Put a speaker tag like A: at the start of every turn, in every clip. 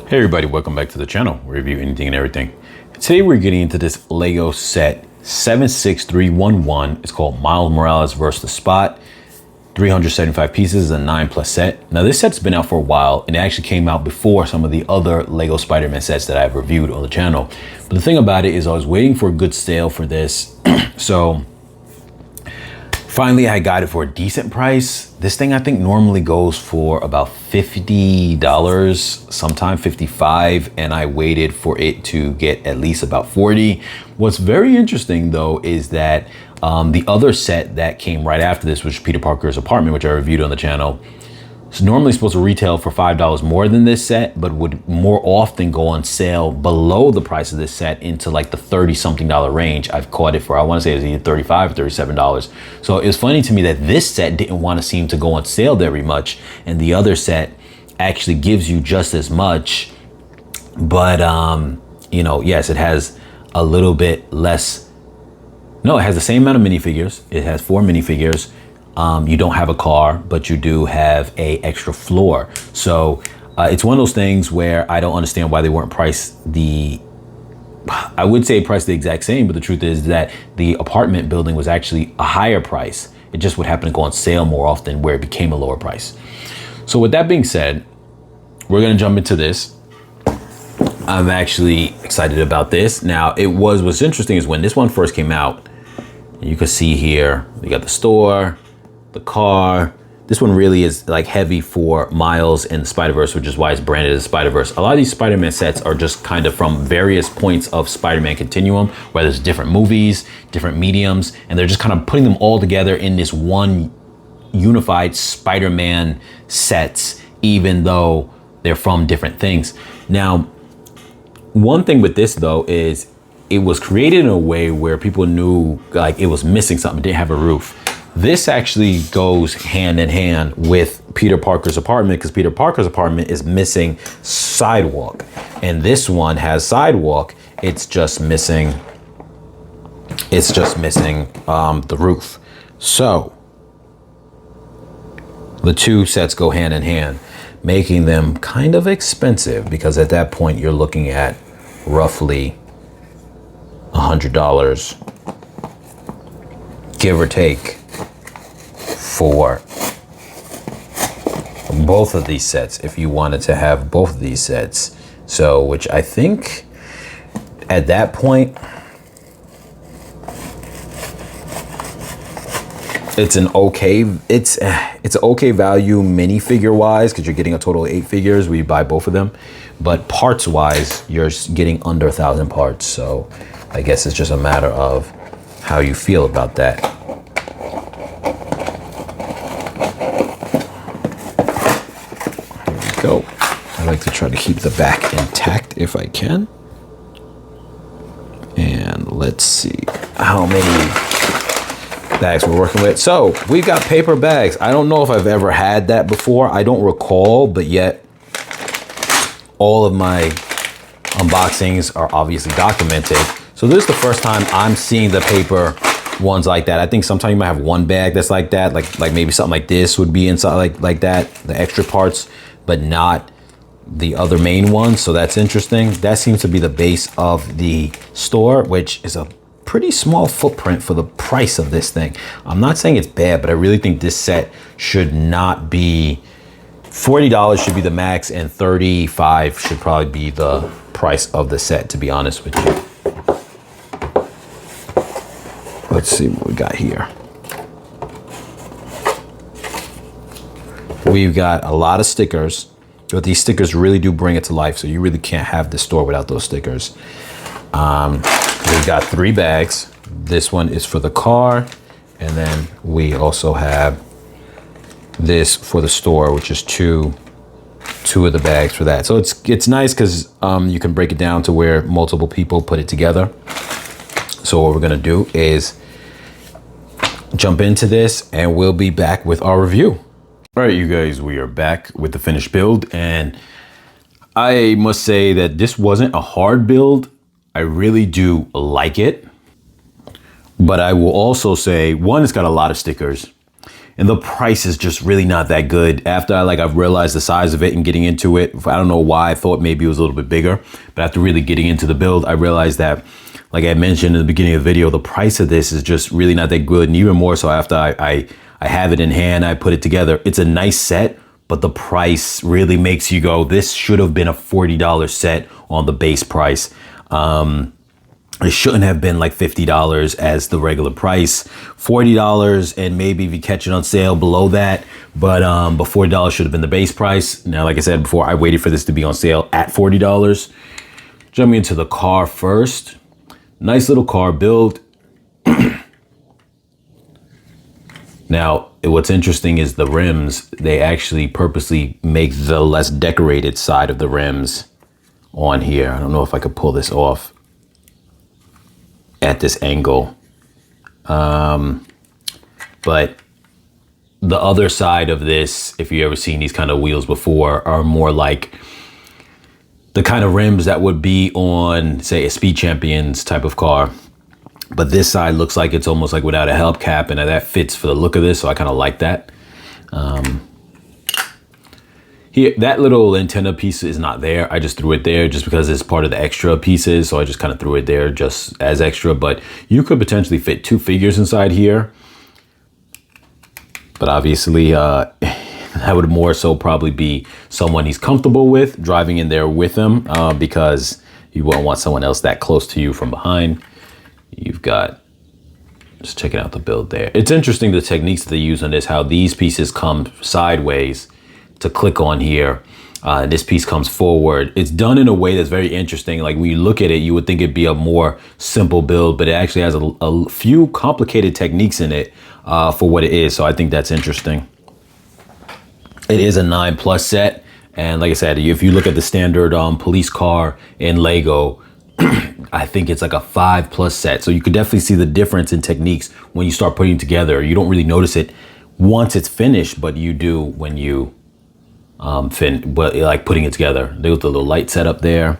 A: Hey everybody, welcome back to the channel. We review anything and everything. Today we're getting into this Lego set 76311. It's called Miles Morales vs. the Spot. 375 pieces, a 9+ set. Now this set's been out for a while and it actually came out before some of the other Lego Spider-Man sets that I've reviewed on the channel. But the thing about it is I was waiting for a good sale for this. So finally I got it for a decent price. This thing I think normally goes for about $50, sometime $55, and I waited for it to get at least about $40. What's very interesting though is that the other set that came right after this, which is Peter Parker's apartment, which I reviewed on the channel, is normally supposed to retail for $5 more than this set, but would more often go on sale below the price of this set into like the $30-something range. I've caught it for, I want to say it was either $35 or $37. So it was funny to me that this set didn't want to seem to go on sale very much, and the other set actually gives you just as much. But you know, yes, it has a little bit less. No, it has the same amount of minifigures. It has 4 minifigures. You don't have a car, but you do have a extra floor. So it's one of those things where I don't understand why they weren't priced I would say priced the exact same, but the truth is that the apartment building was actually a higher price. It just would happen to go on sale more often where it became a lower price. So with that being said, we're gonna jump into this. I'm actually excited about this. Now what's interesting is when this one first came out, you can see here, we got the store, the car. This one really is like heavy for Miles and the Spider-Verse, which is why it's branded as Spider-Verse. A lot of these Spider-Man sets are just kind of from various points of Spider-Man continuum, where there's different movies, different mediums, and they're just kind of putting them all together in this one unified Spider-Man sets, even though they're from different things. Now, one thing with this though is it was created in a way where people knew like it was missing something, didn't have a roof. This actually goes hand in hand with Peter Parker's apartment, because Peter Parker's apartment is missing sidewalk, and this one has sidewalk. It's just missing the roof. So the two sets go hand in hand, making them kind of expensive, because at that point you're looking at roughly $100, give or take, for both of these sets if you wanted to have both of these sets. So, which I think at that point it's an okay value minifigure wise, because you're getting a total of 8 figures where you buy both of them, but parts wise you're getting under 1,000 parts. So I guess it's just a matter of how you feel about that. Go. I like to try to keep the back intact if I can. And let's see how many bags we're working with. So we've got paper bags. I don't know if I've ever had that before. I don't recall, but yet all of my unboxings are obviously documented. So this is the first time I'm seeing the paper ones like that. I think sometimes you might have one bag that's like that, like maybe something like this would be inside like that, the extra parts, but not the other main ones. So that's interesting. That seems to be the base of the store, which is a pretty small footprint for the price of this thing. I'm not saying it's bad, but I really think this set should not be $40 should be the max, and $35 should probably be the price of the set, to be honest with you. Let's see what we got here. We've got a lot of stickers, but these stickers really do bring it to life. So you really can't have this store without those stickers. We've got 3 bags. This one is for the car. And then we also have this for the store, which is two of the bags for that. So it's nice because you can break it down to where multiple people put it together. So what we're gonna do is jump into this and we'll be back with our review. All right, you guys, we are back with the finished build, and I must say that this wasn't a hard build. I really do like it, but I will also say, one, it's got a lot of stickers. and the price is just really not that good. After I've realized the size of it and getting into it, I don't know why I thought maybe it was a little bit bigger, but after really getting into the build, I realized that, like I mentioned in the beginning of the video, the price of this is just really not that good. And even more so after I have it in hand, I put it together. It's a nice set, but the price really makes you go, this should have been a $40 set on the base price. It shouldn't have been like $50 as the regular price. $40, and maybe if you catch it on sale below that, but $40 should have been the base price. Now, like I said before, I waited for this to be on sale at $40. Jumping into the car first. Nice little car build. Now, what's interesting is the rims. They actually purposely make the less decorated side of the rims on here. I don't know if I could pull this off at this angle. But the other side of this, if you ever seen these kind of wheels before, are more like the kind of rims that would be on, say, a Speed Champions type of car. But this side looks like it's almost like without a hubcap, and that fits for the look of this, so I kind of like that. Here, that little antenna piece is not there. I just threw it there just because it's part of the extra pieces, so I just kind of threw it there just as extra. But you could potentially fit 2 figures inside here. But obviously, that would more so probably be someone he's comfortable with driving in there with him, because you won't want someone else that close to you from behind. You've got, just checking out the build there. It's interesting the techniques that they use on this, how these pieces come sideways to click on here. This piece comes forward. It's done in a way that's very interesting. Like when you look at it, you would think it'd be a more simple build, but it actually has a few complicated techniques in it for what it is. So I think that's interesting. It is a 9+ set. And like I said, if you look at the standard police car in Lego, I think it's like a 5+ set. So you could definitely see the difference in techniques when you start putting it together. You don't really notice it once it's finished, but you do when you like putting it together. There's the little light setup there.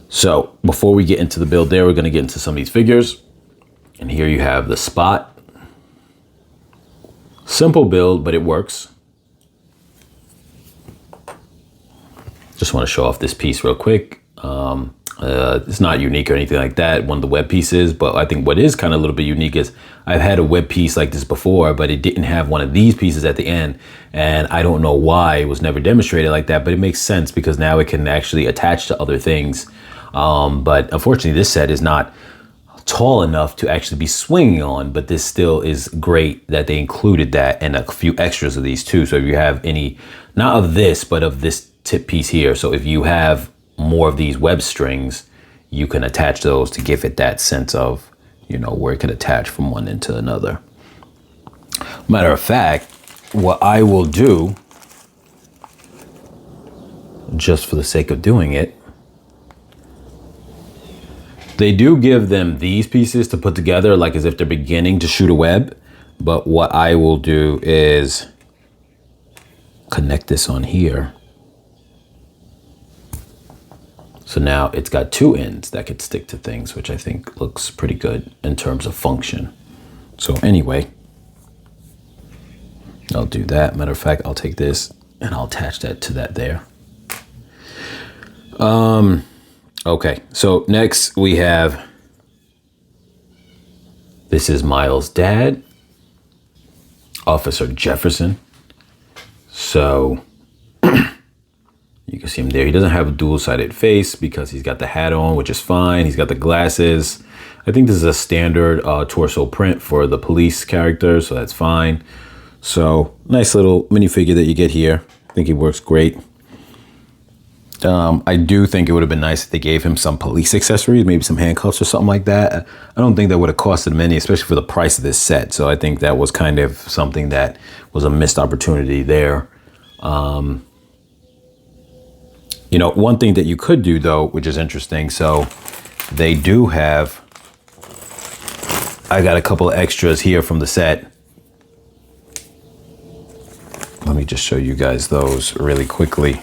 A: So before we get into the build there, we're going to get into some of these figures. And here you have the Spot. Simple build, but it works. Just want to show off this piece real quick. It's not unique or anything like that, one of the web pieces, but I think what is kind of a little bit unique is I've had a web piece like this before, but it didn't have one of these pieces at the end, and I don't know why it was never demonstrated like that, but it makes sense because now it can actually attach to other things. But unfortunately, this set is not tall enough to actually be swinging on, but this still is great that they included that and a few extras of these too. So if you have any, not of this, but of this tip piece here, so if you have more of these web strings, you can attach those to give it that sense of, you know, where it can attach from one end to another. Matter of fact, what I will do, just for the sake of doing it, they do give them these pieces to put together like as if they're beginning to shoot a web. But what I will do is connect this on here. So now it's got 2 ends that could stick to things, which I think looks pretty good in terms of function. So anyway, I'll do that. Matter of fact, I'll take this and I'll attach that to that there. Okay, so next we have, this is Miles' dad, Officer Jefferson. So you can see him there. He doesn't have a dual-sided face because he's got the hat on, which is fine. He's got the glasses. I think this is a standard torso print for the police character, so that's fine. So nice little minifigure that you get here. I think he works great. I do think it would have been nice if they gave him some police accessories, maybe some handcuffs or something like that. I don't think that would have costed him any, especially for the price of this set. So I think that was kind of something that was a missed opportunity there. You know, one thing that you could do though, which is interesting. So they do have, I got a couple of extras here from the set. Let me just show you guys those really quickly.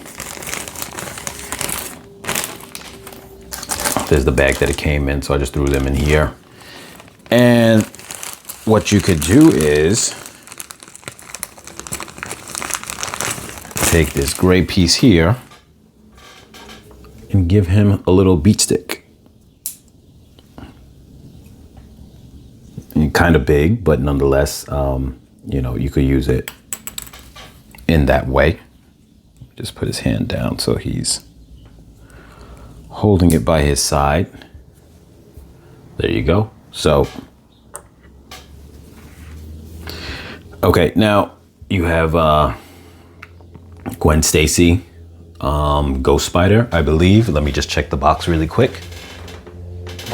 A: There's the bag that it came in, so I just threw them in here. And what you could do is take this gray piece here and give him a little beat stick. And kind of big, but nonetheless, you know, you could use it in that way. Just put his hand down so he's holding it by his side. There you go. So, okay, now you have Gwen Stacy, Ghost Spider, I believe. Let me just check the box really quick.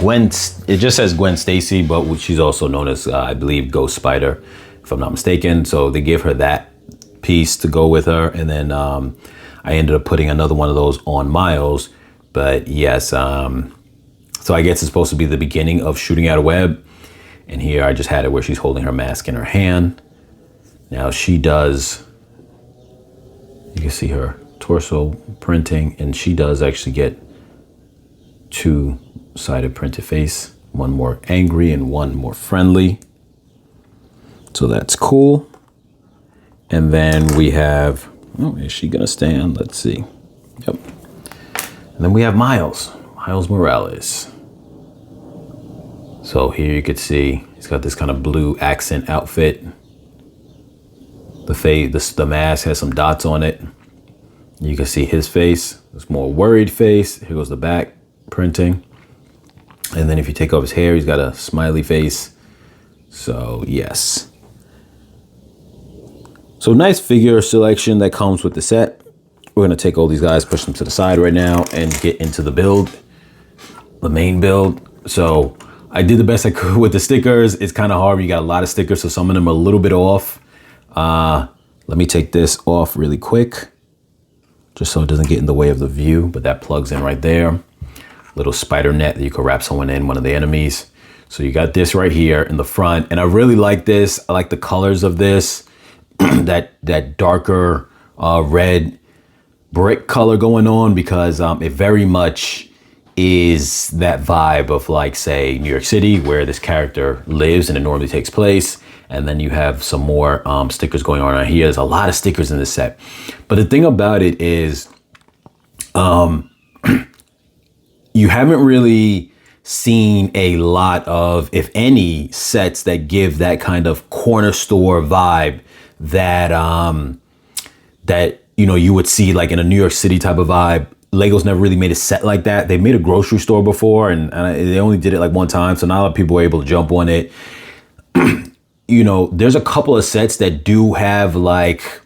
A: It just says Gwen Stacy, but she's also known as, I believe, Ghost Spider, if I'm not mistaken. So they gave her that piece to go with her. And then I ended up putting another one of those on Miles. But yes, so I guess it's supposed to be the beginning of shooting out a web. And here I just had it where she's holding her mask in her hand. Now she does, you can see her torso printing, and she does actually get two-sided printed face, one more angry and one more friendly. So that's cool. And then we have, oh, is she gonna stand? Let's see. Yep. And then we have Miles Morales. So here you could see he's got this kind of blue accent outfit. The mask has some dots on it. You can see his face. It's more worried face. Here goes the back printing. And then if you take off his hair, he's got a smiley face. So yes. So nice figure selection that comes with the set. We're gonna take all these guys, push them to the side right now, and get into the build, the main build. So I did the best I could with the stickers. It's kind of hard. You got a lot of stickers, so some of them are a little bit off. Let me take this off really quick, just so it doesn't get in the way of the view, but that plugs in right there. Little spider net that you could wrap someone in, one of the enemies. So you got this right here in the front, and I really like this. I like the colors of this, that darker red brick color going on, because it very much is that vibe of, like, say, New York City, where this character lives and it normally takes place. And then you have some more stickers going on here. There's a lot of stickers in this set. But the thing about it is, you haven't really seen a lot of, if any, sets that give that kind of corner store vibe that, that, you know, you would see like in a New York City type of vibe. Lego's never really made a set like that. They made a grocery store before, and they only did it like one time. So not a lot of people were able to jump on it. You know, there's a couple of sets that do have like,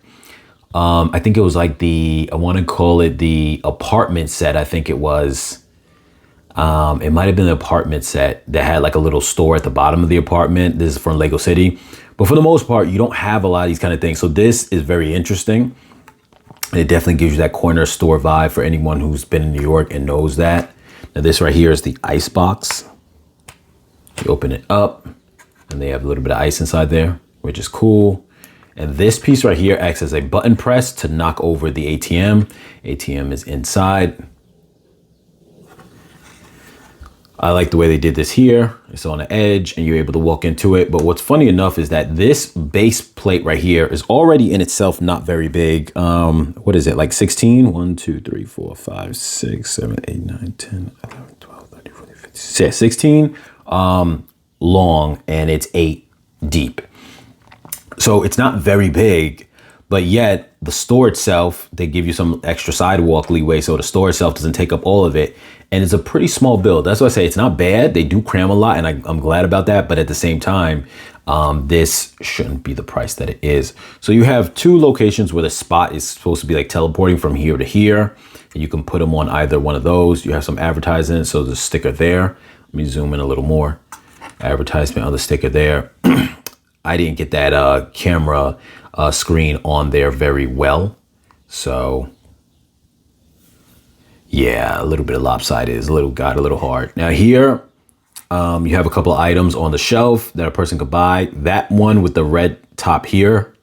A: I think it was like I want to call it the apartment set. I think it was, it might've been the apartment set that had like a little store at the bottom of the apartment. This is from Lego City. But for the most part, you don't have a lot of these kind of things. So this is very interesting. It definitely gives you that corner store vibe for anyone who's been in New York and knows that. Now this right here is the ice box. You open it up and they have a little bit of ice inside there, which is cool. And this piece right here acts as a button press to knock over the ATM. ATM is inside. I like the way they did this here. It's on the edge and you're able to walk into it. But what's funny enough is that this base plate right here is already in itself not very big. What is it, like 16? 1, 2, 3, 4, 5, 6, 7, 8, 9, 10, 11, 12, 13, 14, 15, 16 long, and it's 8 deep. So it's not very big, but yet the store itself, they give you some extra sidewalk leeway so the store itself doesn't take up all of it. And it's a pretty small build. That's why I say it's not bad. They do cram a lot, and I'm glad about that. But at the same time, this shouldn't be the price that it is. So you have 2 locations where the spot is supposed to be like teleporting from here to here. And you can put them on either one of those. You have some advertising, so there's a sticker there. Let me zoom in a little more. Advertisement on the sticker there. I didn't get that camera screen on there very well. So yeah, a little bit of lopsided. It's got a little hard. Now here, you have a couple of items on the shelf that a person could buy. That one with the red top here,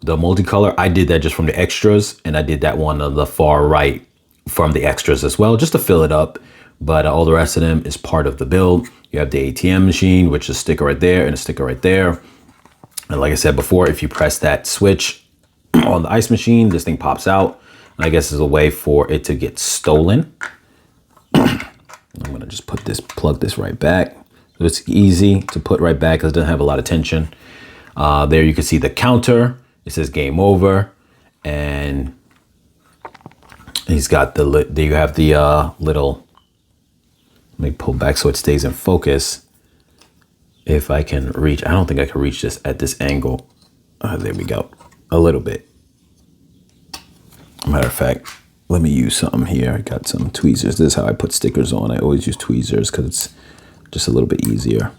A: the multicolor, I did that just from the extras, and I did that one on the far right from the extras as well, just to fill it up. But all the rest of them is part of the build. You have the ATM machine, which is a sticker right there and a sticker right there. And like I said before, if you press that switch, on the ice machine, this thing pops out. And I guess is a way for it to get stolen. I'm gonna just plug this right back. So it's easy to put right back because it doesn't have a lot of tension. There you can see the counter. It says game over. And he's got there you have the little, let me pull back so it stays in focus. If I can reach, I don't think I can reach this at this angle. There we go, a little bit. Matter of fact, let me use something here. I got some tweezers. This is how I put stickers on. I always use tweezers because it's just a little bit easier.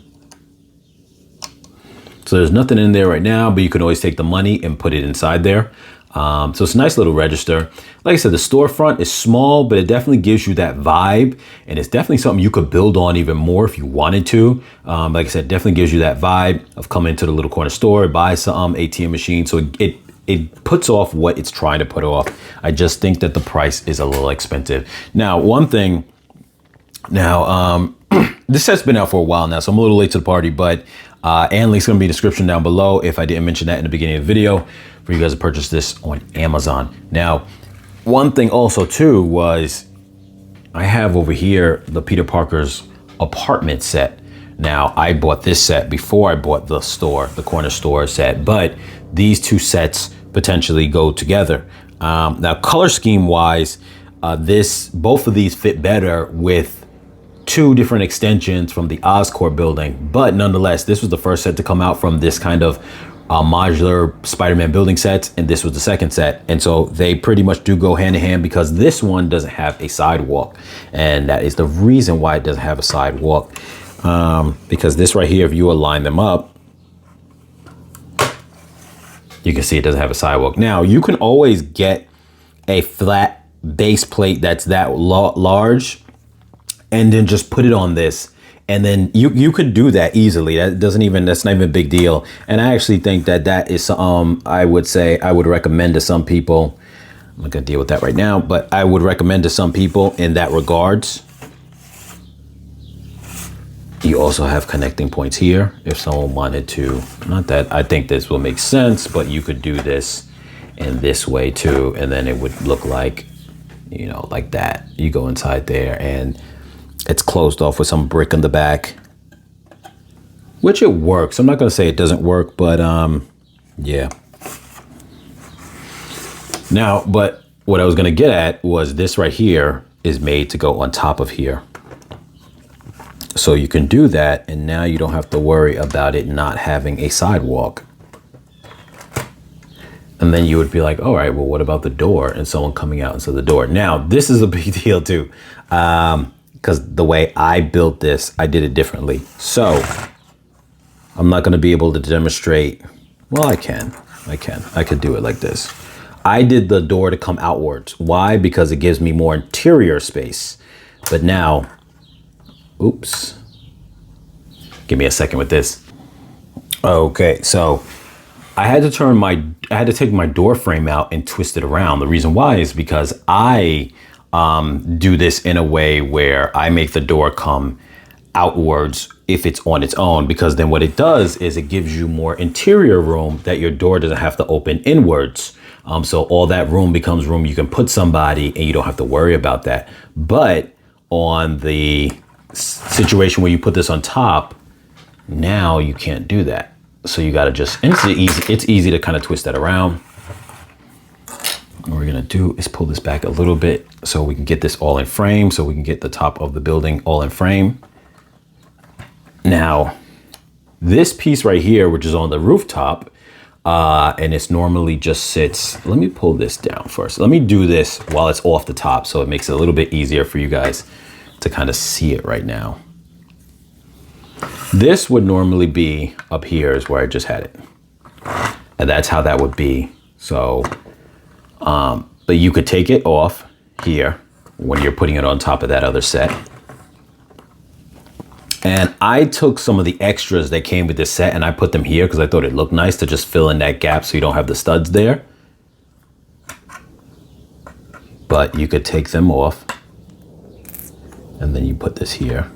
A: So there's nothing in there right now, but you can always take the money and put it inside there. So it's a nice little register. Like I said, the storefront is small, but it definitely gives you that vibe. And it's definitely something you could build on even more if you wanted to. Like I said, definitely gives you that vibe of coming into the little corner store, buy some ATM machine. So it puts off what it's trying to put off. I just think that the price is a little expensive. Now, one thing, this set's been out for a while now, so I'm a little late to the party, but and link's gonna be in the description down below if I didn't mention that in the beginning of the video for you guys to purchase this on Amazon. Now, one thing also too was I have over here the Peter Parker's apartment set. Now, I bought this set before I bought the corner store set, but these two sets potentially go together. Now, color scheme wise, both of these fit better with two different extensions from the Oscorp building, but nonetheless, this was the first set to come out from this kind of modular Spider-Man building sets, and this was the second set. And so they pretty much do go hand in hand because this one doesn't have a sidewalk. And that is the reason why it doesn't have a sidewalk. Because this right here, if you align them up, you can see it doesn't have a sidewalk. Now, you can always get a flat base plate that's that large and then just put it on this. And then you could do that easily. That's not even a big deal. And I actually think that is I would recommend to some people. I'm not gonna deal with that right now, but I would recommend to some people in that regards. You also have connecting points here if someone wanted to. Not that I think this will make sense, but you could do this in this way too, and then it would look like, like that. You go inside there and it's closed off with some brick in the back, which it works. I'm not gonna say it doesn't work, but yeah. Now, but what I was gonna get at was this right here is made to go on top of here. So you can do that, and now you don't have to worry about it not having a sidewalk. And then you would be like, all right, well, what about the door and someone coming out into the door? Now, this is a big deal too. Because the way I built this, I did it differently. So I'm not gonna be able to demonstrate. Well, I could do it like this. I did the door to come outwards. Why? Because it gives me more interior space. But now, oops, give me a second with this. Okay, so I had to take my door frame out and twist it around. The reason why is because I do this in a way where I make the door come outwards if it's on its own, because then what it does is it gives you more interior room that your door doesn't have to open inwards. So all that room becomes room you can put somebody and you don't have to worry about that. But on the situation where you put this on top, now you can't do that. So you got to it's easy to kind of twist that around. What we're gonna do is pull this back a little bit so we can get this all in frame, so we can get the top of the building all in frame. Now, this piece right here, which is on the rooftop, and it's normally just sits, let me pull this down first. Let me do this while it's off the top so it makes it a little bit easier for you guys to kind of see it right now. This would normally be up here is where I just had it. And that's how that would be. So, but you could take it off here when you're putting it on top of that other set. And I took some of the extras that came with this set and I put them here because I thought it looked nice to just fill in that gap so you don't have the studs there. But you could take them off and then you put this here.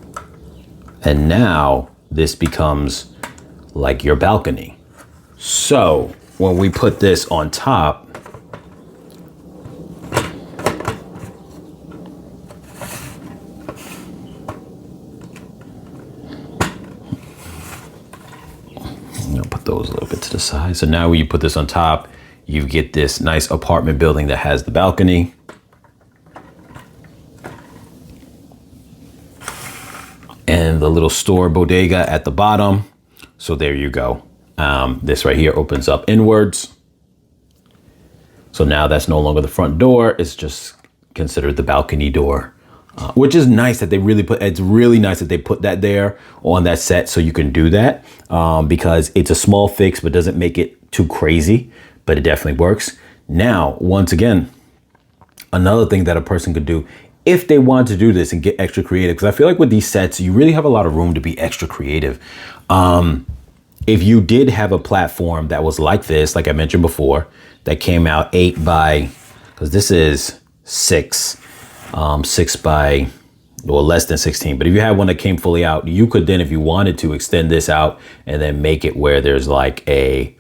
A: And now this becomes like your balcony. So when we put this on top, I'll put those a little bit to the side. So now when you put this on top, you get this nice apartment building that has the balcony. And the little store bodega at the bottom. So there you go. This right here opens up inwards. So now that's no longer the front door. It's just considered the balcony door, which is nice that they really put, it's really nice that they put that there on that set so you can do that because it's a small fix, but doesn't make it too crazy, but it definitely works. Now, once again, another thing that a person could do if they want to do this and get extra creative, because I feel like with these sets, you really have a lot of room to be extra creative. If you did have a platform that was like this, like I mentioned before, that came out 8 by, because this is 6 by, well, less than 16. But if you had one that came fully out, you could then, if you wanted to, extend this out and then make it where there's like a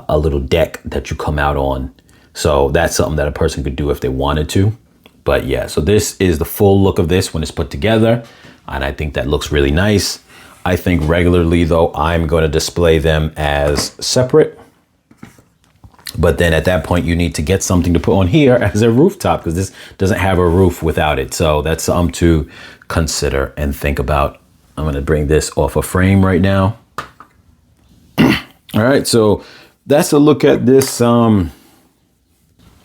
A: little deck that you come out on. So that's something that a person could do if they wanted to. But yeah, so this is the full look of this when it's put together. And I think that looks really nice. I think regularly though, I'm going to display them as separate. But then at that point, you need to get something to put on here as a rooftop because this doesn't have a roof without it. So that's something to consider and think about. I'm going to bring this off a frame right now. All right, so that's a look at this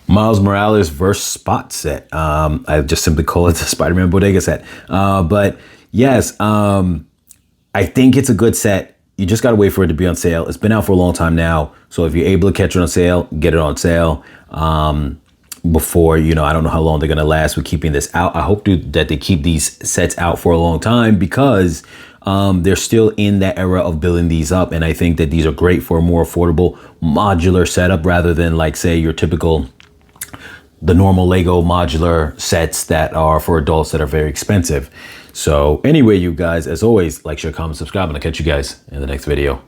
A: Miles Morales vs. Spot set. I just simply call it the Spider-Man Bodega set. But yes, I think it's a good set. You just got to wait for it to be on sale. It's been out for a long time now. So if you're able to catch it on sale, get it on sale before, you know, I don't know how long they're going to last with keeping this out. I hope that they keep these sets out for a long time because they're still in that era of building these up. And I think that these are great for a more affordable modular setup rather than like, say, your typical the normal Lego modular sets that are for adults that are very expensive. So anyway, you guys, as always, like, share, comment, subscribe, and I'll catch you guys in the next video.